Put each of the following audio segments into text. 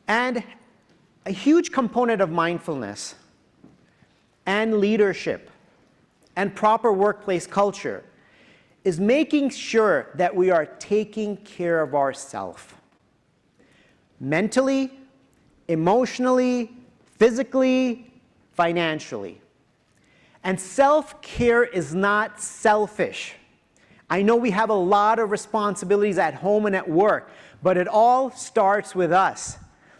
And a huge component of mindfulness and leadership and proper workplace culture is making sure that we are taking care of ourselves. Mentally, emotionally, physically, financially. And self-care is not selfish. I know we have a lot of responsibilities at home and at work, but it all starts with us.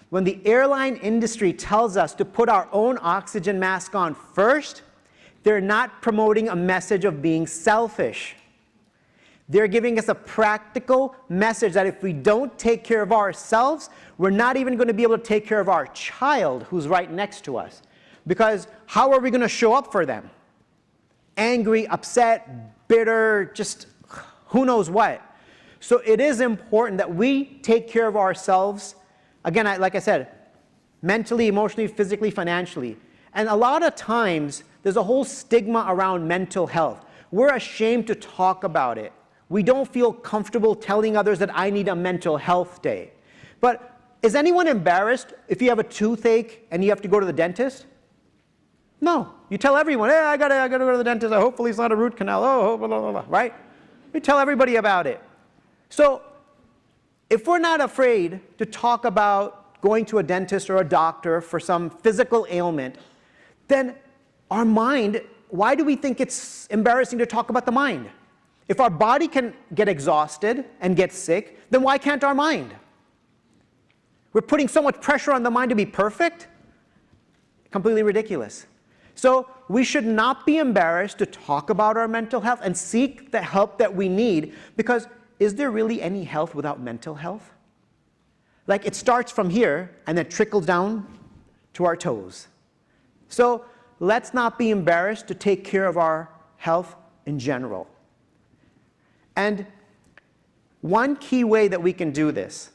When the airline industry tells us to put our own oxygen mask on first, they're not promoting a message of being selfish. They're giving us a practical message that if we don't take care of ourselves, we're not even going to be able to take care of our child who's right next to us. Because how are we going to show up for them? Angry, upset, bitter, just who knows what. So it is important that we take care of ourselves. Again, like I said, mentally, emotionally, physically, financially. And a lot of times, there's a whole stigma around mental health. We're ashamed to talk about it. We don't feel comfortable telling others that I need a mental health day. But is anyone embarrassed if you have a toothache and you have to go to the dentist? No. You tell everyone, hey, I gotta go to the dentist. Hopefully it's not a root canal. Oh, blah, blah, blah, right? We tell everybody about it. So if we're not afraid to talk about going to a dentist or a doctor for some physical ailment, then our mind, why do we think it's embarrassing to talk about the mind? If our body can get exhausted and get sick, then why can't our mind? We're putting so much pressure on the mind to be perfect? Completely ridiculous. So we should not be embarrassed to talk about our mental health and seek the help that we need, because is there really any health without mental health? Like, it starts from here and then trickles down to our toes. So let's not be embarrassed to take care of our health in general. And one key way that we can do this,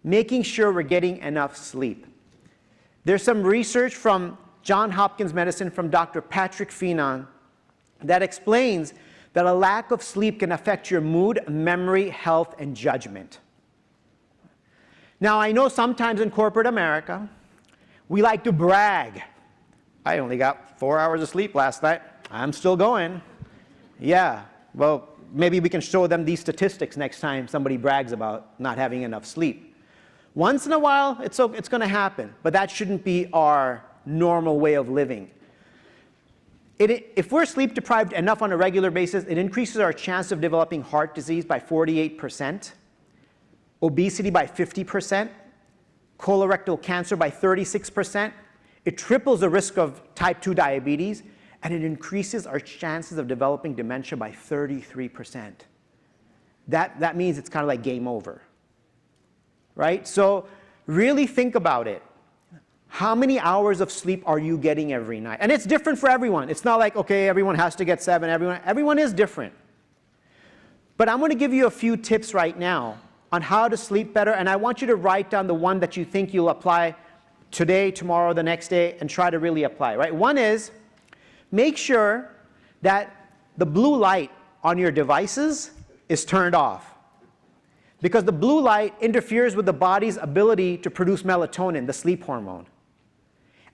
making sure we're getting enough sleep. There's some research from Johns Hopkins Medicine from Dr. Patrick Finan that explains that a lack of sleep can affect your mood, memory, health, and judgment. Now, I know sometimes in corporate America, we like to brag. I only got 4 hours of sleep last night. I'm still going. Yeah, well, maybe we can show them these statistics next time somebody brags about not having enough sleep. Once in a while, it's going to happen, but that shouldn't be our normal way of living. If we're sleep deprived enough on a regular basis, it increases our chance of developing heart disease by 48%, obesity by 50%, colorectal cancer by 36%. It triples the risk of type 2 diabetes, and it increases our chances of developing dementia by 33%. That means it's kind of like game over, right? So really think about it. How many hours of sleep are you getting every night? And it's different for everyone. It's not like, okay, everyone has to get 7. Everyone is different. But I'm going to give you a few tips right now on how to sleep better, and I want you to write down the one that you think you'll apply today, tomorrow, the next day, and try to really apply, right? One is, make sure that the blue light on your devices is turned off, because the blue light interferes with the body's ability to produce melatonin, the sleep hormone.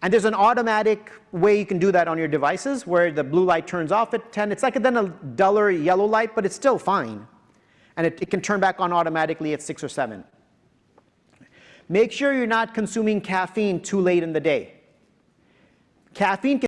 And there's an automatic way you can do that on your devices where the blue light turns off at 10. It's like then a duller yellow light, but it's still fine. And it can turn back on automatically at 6 or 7. Make sure you're not consuming caffeine too late in the day. Caffeine can